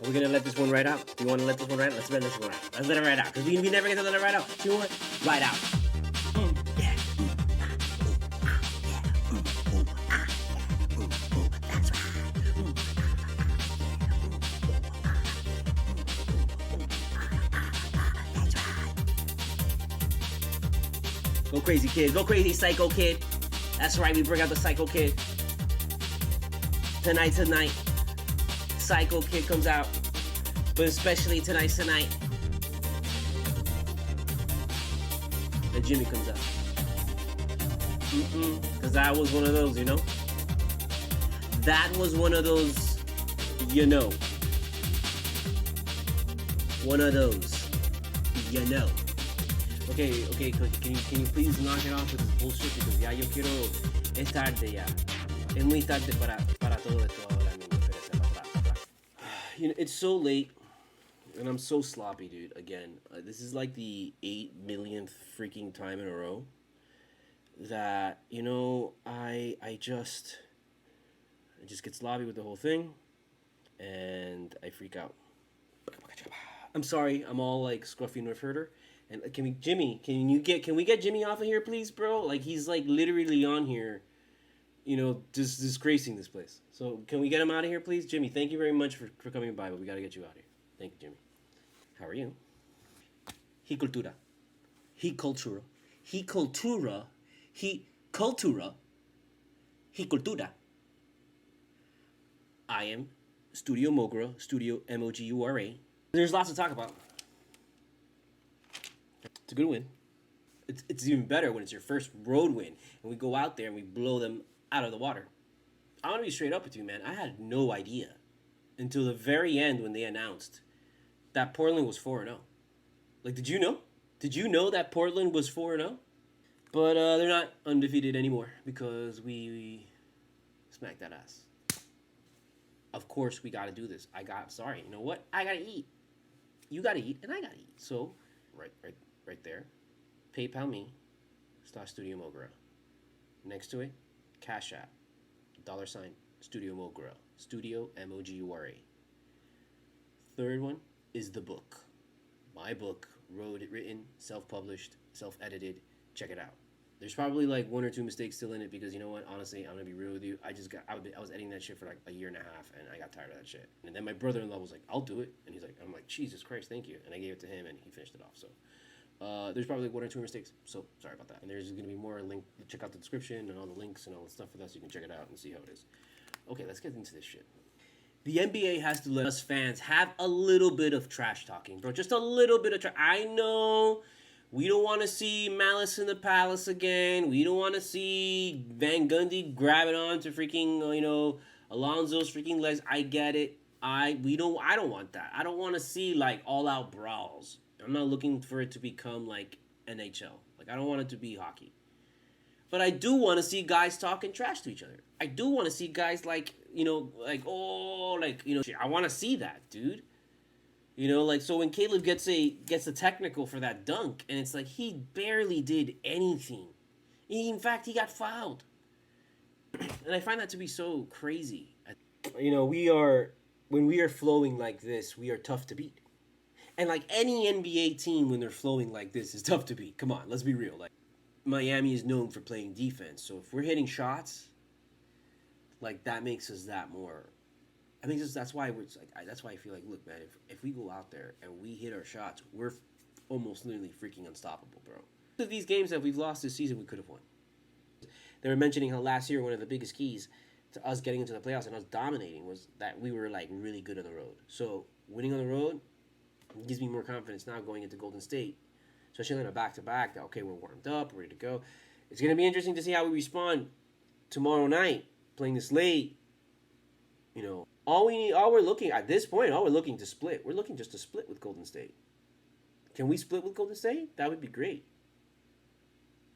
Are we gonna let this one ride out? Do you want to let this one ride out? Let's let this one ride out. Let's let it ride out. Because we never get to let it ride out. Do you want it? Ride out. Yeah. That's right. That's right. Go crazy, kid. Go crazy, psycho kid. That's right. We bring out the psycho kid. Tonight, Psycho Kid comes out. But especially tonight. And Jimmy comes out. Because that was one of those, you know? That was one of those, you know. One of those, you know. Okay, can you please knock it off with this bullshit? Because ya yo quiero, es tarde ya. Es muy tarde para todo esto ahora mismo. You know, it's so late, and I'm so sloppy, dude. Again, this is like the 8 millionth freaking time in a row that, you know, I just get sloppy with the whole thing, and I freak out. I'm sorry, I'm all like scruffy nerf herder. And can we get Jimmy off of here, please, bro? Like, he's like literally on here, you know, just disgracing this place. So can we get him out of here, please? Jimmy, thank you very much for coming by, but we got to get you out of here. Thank you, Jimmy. How are you? He cultura. He cultura. He cultura. He cultura. He cultura. I am Studio Mogura, Studio Mogura. There's lots to talk about. It's a good win. It's even better when it's your first road win and we go out there and we blow them out of the water. I want to be straight up with you, man. I had no idea until the very end when they announced that Portland was 4-0. Like, did you know? Did you know that Portland was 4-0? But they're not undefeated anymore because we smacked that ass. Of course, we got to do this. Sorry, you know what? I got to eat. You got to eat, and I got to eat. So, right there, PayPal me, /Studio Mogura. Next to it, Cash App, $, Studio Mogura, Studio Mogura. Third one is the book. My book, written, self-published, self-edited. Check it out. There's probably like 1 or 2 mistakes still in it because, you know what, honestly, I'm gonna be real with you. I was editing that shit for like a year and a half and I got tired of that shit. And then my brother-in-law was like, I'll do it. And I'm like, Jesus Christ, thank you. And I gave it to him and he finished it off. So there's probably 1 or 2 mistakes. So sorry about that. And there's gonna be more link. Check out the description and all the links and all the stuff for that so you can check it out and see how it is. Okay, let's get into this shit. The NBA has to let us fans have a little bit of trash talking, bro. Just a little bit of trash. I know we don't want to see Malice in the Palace again. We don't want to see Van Gundy grabbing on to freaking, you know, Alonzo's freaking legs. I get it. I don't want that. I don't want to see like all out brawls. I'm not looking for it to become like NHL. Like, I don't want it to be hockey. But I do want to see guys talking trash to each other. I do want to see guys like, you know, like, oh, like, you know, I want to see that, dude. You know, like, so when Caleb gets a technical for that dunk, and it's like he barely did anything. In fact, he got fouled. And I find that to be so crazy. You know, when we are flowing like this, we are tough to beat. And like any NBA team, when they're flowing like this, is tough to beat. Come on, let's be real. Like, Miami is known for playing defense, so if we're hitting shots, like, that makes us that more. I think that's why that's why I feel like, look, man, if we go out there and we hit our shots, we're almost literally freaking unstoppable, bro. Of these games that we've lost this season, we could have won. They were mentioning how last year one of the biggest keys to us getting into the playoffs and us dominating was that we were like really good on the road. So winning on the road gives me more confidence now going into Golden State, especially on a back-to-back. That, okay, we're warmed up, ready to go. It's gonna be interesting to see how we respond tomorrow night, playing this late. You know, all we're looking to split. We're looking just to split with Golden State. Can we split with Golden State? That would be great.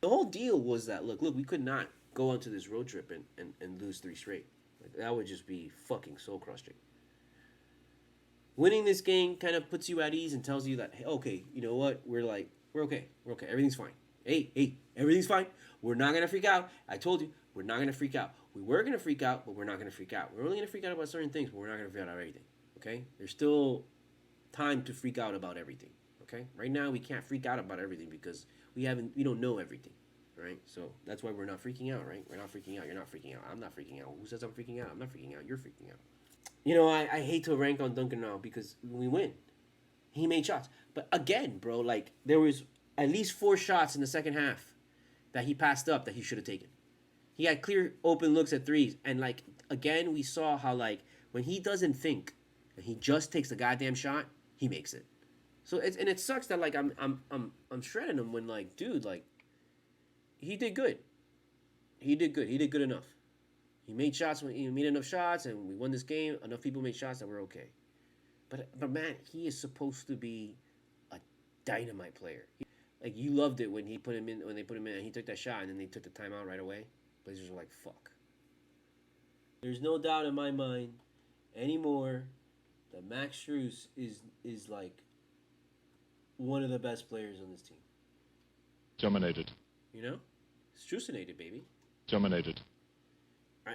The whole deal was that, look, we could not go onto this road trip and lose 3 straight. Like, that would just be fucking soul crushing. Winning this game kind of puts you at ease and tells you that, hey, okay, you know what? We're okay. Everything's fine. Hey, everything's fine. We're not going to freak out. I told you, we're not going to freak out. We were going to freak out, but we're not going to freak out. We're only going to freak out about certain things, but we're not going to freak out about everything. Okay, there's still time to freak out about everything. Okay, right now we can't freak out about everything because we don't know everything. Right, so that's why we're not freaking out. Right, we're not freaking out. You're not freaking out. I'm not freaking out. Who says I'm freaking out? I'm not freaking out. You're freaking out. I hate to rank on Duncan now because we win. He made shots, but again, bro, like there was at least 4 shots in the second half that he passed up that he should have taken. He had clear open looks at threes, and like again, we saw how like when he doesn't think and he just takes the goddamn shot, he makes it. So it sucks that like I'm shredding him when like dude like he did good. He did good. He did good enough. He made shots when he made enough shots, and we won this game. Enough people made shots that we're okay. But man, he is supposed to be a dynamite player. Like you loved it when he put him in when they put him in and he took that shot and then they took the timeout right away. Blazers were like, fuck. There's no doubt in my mind anymore that Max Strus is like one of the best players on this team. Dominated. You know? Strusinated, baby. Dominated.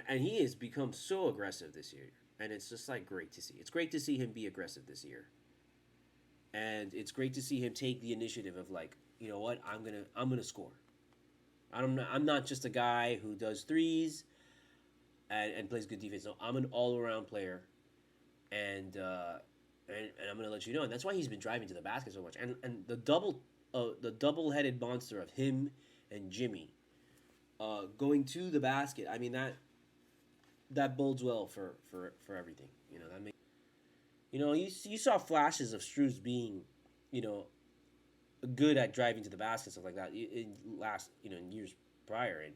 And he has become so aggressive this year. And it's just like great to see. It's great to see him be aggressive this year. And it's great to see him take the initiative of like, you know what, I'm gonna score. I'm not just a guy who does threes and plays good defense. No, I'm an all around player. And I'm gonna let you know. And that's why he's been driving to the basket so much. And the double headed monster of him and Jimmy going to the basket. I mean that bodes well for everything. That makes you saw flashes of Strus being, good at driving to the basket, stuff like that in years prior. And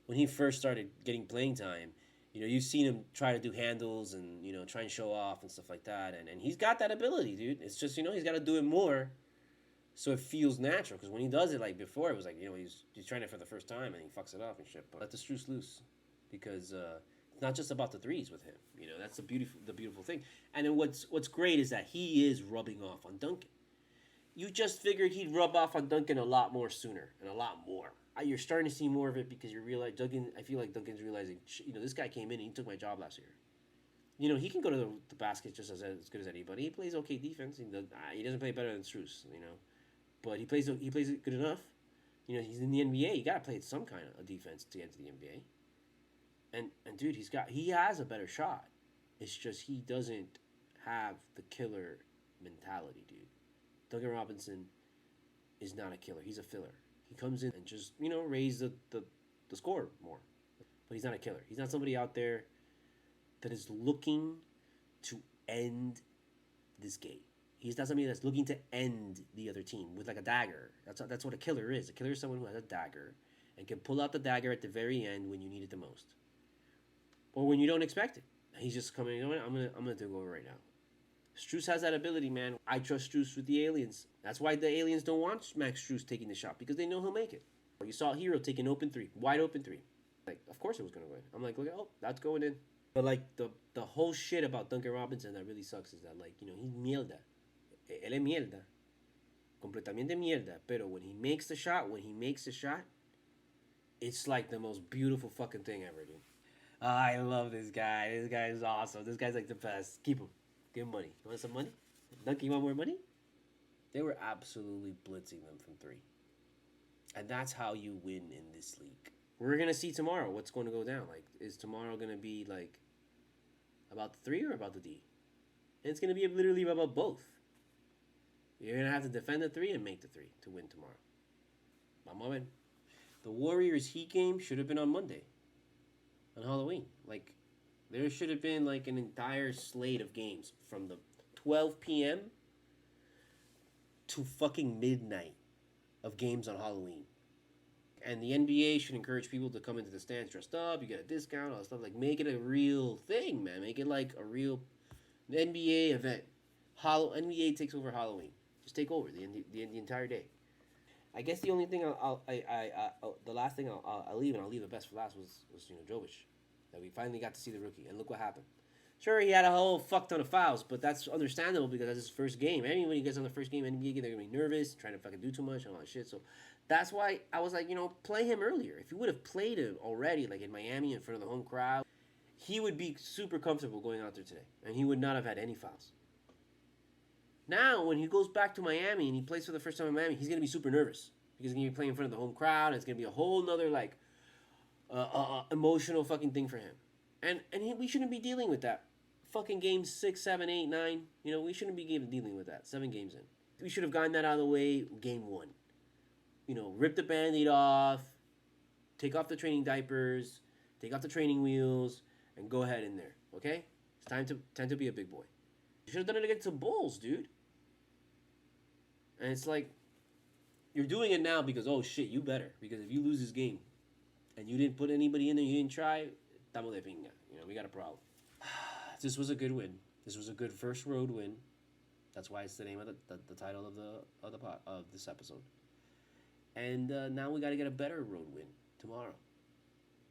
when he first started getting playing time, you've seen him try to do handles and try and show off and stuff like that. And he's got that ability, dude. It's just he's got to do it more, so it feels natural. Because when he does it, like before, it was like he's trying it for the first time and he fucks it up and shit. But let the Strus loose, because it's not just about the threes with him. That's the beautiful thing. And then what's great is that he is rubbing off on Duncan. You just figured he'd rub off on Duncan a lot more sooner and a lot more. You're starting to see more of it because you realize I feel like Duncan's realizing, this guy came in and he took my job last year. He can go to the basket just as good as anybody. He plays okay defense. He doesn't play better than Strus, but he plays it good enough. He's in the NBA. You gotta play some kind of defense to get to the NBA. And dude, he has a better shot. It's just he doesn't have the killer mentality, dude. Duncan Robinson is not a killer. He's a filler. He comes in and just, raise the score more. But he's not a killer. He's not somebody out there that is looking to end this game. He's not somebody that's looking to end the other team with like a dagger. That's what a killer is. A killer is someone who has a dagger and can pull out the dagger at the very end when you need it the most. Or when you don't expect it. He's just coming, I'm gonna take over right now. Strus has that ability, man. I trust Strus with the aliens. That's why the aliens don't want Max Strus taking the shot, because they know he'll make it. You saw Hero take an open three, wide open three. Like, of course it was gonna go in. I'm like, look, that's going in. But like the whole shit about Duncan Robinson that really sucks is that, like, he's mierda. Él es mierda. Completamente mierda. Pero when he makes the shot, it's like the most beautiful fucking thing ever, dude. I love this guy. This guy is awesome. This guy's like the best. Keep him. Give him money. You want some money? Duncan, you want more money? They were absolutely blitzing them from three. And that's how you win in this league. We're going to see tomorrow what's going to go down. Like, is tomorrow going to be, like, about the three or about the D? And it's going to be literally about both. You're going to have to defend the three and make the three to win tomorrow. Vamos a ver. The Warriors Heat game should have been on Monday. On Halloween. Like, there should have been, like, an entire slate of games from the 12 p.m. to fucking midnight of games on Halloween. And the NBA should encourage people to come into the stands dressed up. You get a discount, all that stuff. Like, make it a real thing, man. Make it like a real NBA event. NBA takes over Halloween. Just take over the entire day. I guess the only thing the last thing I'll leave, and I'll leave the best for last, was Jovic. That we finally got to see the rookie. And look what happened. Sure, he had a whole fuck ton of fouls, but that's understandable because that's his first game. Anybody gets on the first game NBA, they're going to be nervous, trying to fucking do too much and all that shit. So that's why I was like, play him earlier. If you would have played him already, like in Miami in front of the home crowd, he would be super comfortable going out there today, and he would not have had any fouls. Now, when he goes back to Miami and he plays for the first time in Miami, he's gonna be super nervous because he's gonna be playing in front of the home crowd. And it's gonna be a whole nother like emotional fucking thing for him, and we shouldn't be dealing with that. Fucking games 6, 7, 8, 9. You know, we shouldn't be dealing with that. 7 games in, we should have gotten that out of the way. Game 1. You know, rip the Band-Aid off, take off the training diapers, take off the training wheels, and go ahead in there. Okay, it's time to be a big boy. You should have done it against the Bulls, dude. And it's like, you're doing it now because, oh shit, you better. Because if you lose this game and you didn't put anybody in there, you didn't try, estamos de pinga. You know, we got a problem. This was a good win. This was a good first road win. That's why it's the name of the title of this episode. And now we got to get a better road win tomorrow.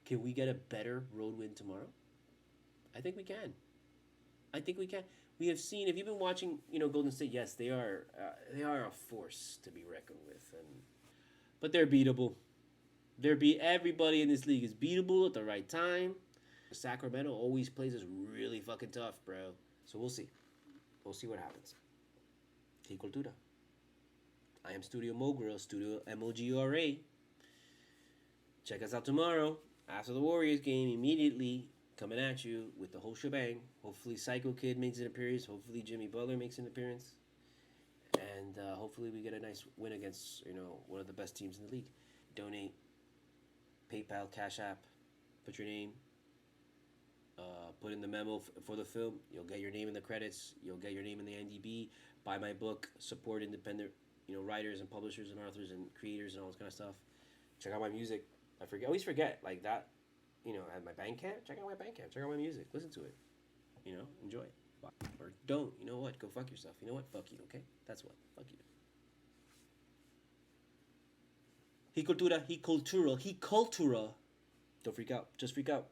Can we get a better road win tomorrow? I think we can. We have seen, if you've been watching, you know, Golden State, yes, they are a force to be reckoned with, but they're beatable. Everybody in this league is beatable at the right time. Sacramento always plays us really fucking tough, bro. So we'll see. We'll see what happens. CULTURA. I am Studio Mogura, Studio MOGRA. Check us out tomorrow after the Warriors game, immediately coming at you with the whole shebang. Hopefully Psycho Kid makes an appearance. Hopefully Jimmy Butler makes an appearance. And hopefully we get a nice win against, you know, one of the best teams in the league. Donate. PayPal, Cash App. Put your name. Put in the memo for the film. You'll get your name in the credits. You'll get your name in the NDB. Buy my book. Support independent, you know, writers and publishers and authors and creators and all this kind of stuff. Check out my music. I always forget like that. You know, at my Bandcamp. Check out my Bandcamp. Check out my music. Listen to it. You know, enjoy it. Or don't. You know what? Go fuck yourself. You know what? Fuck you. Okay? That's what. Fuck you. He cultura. Don't freak out. Just freak out.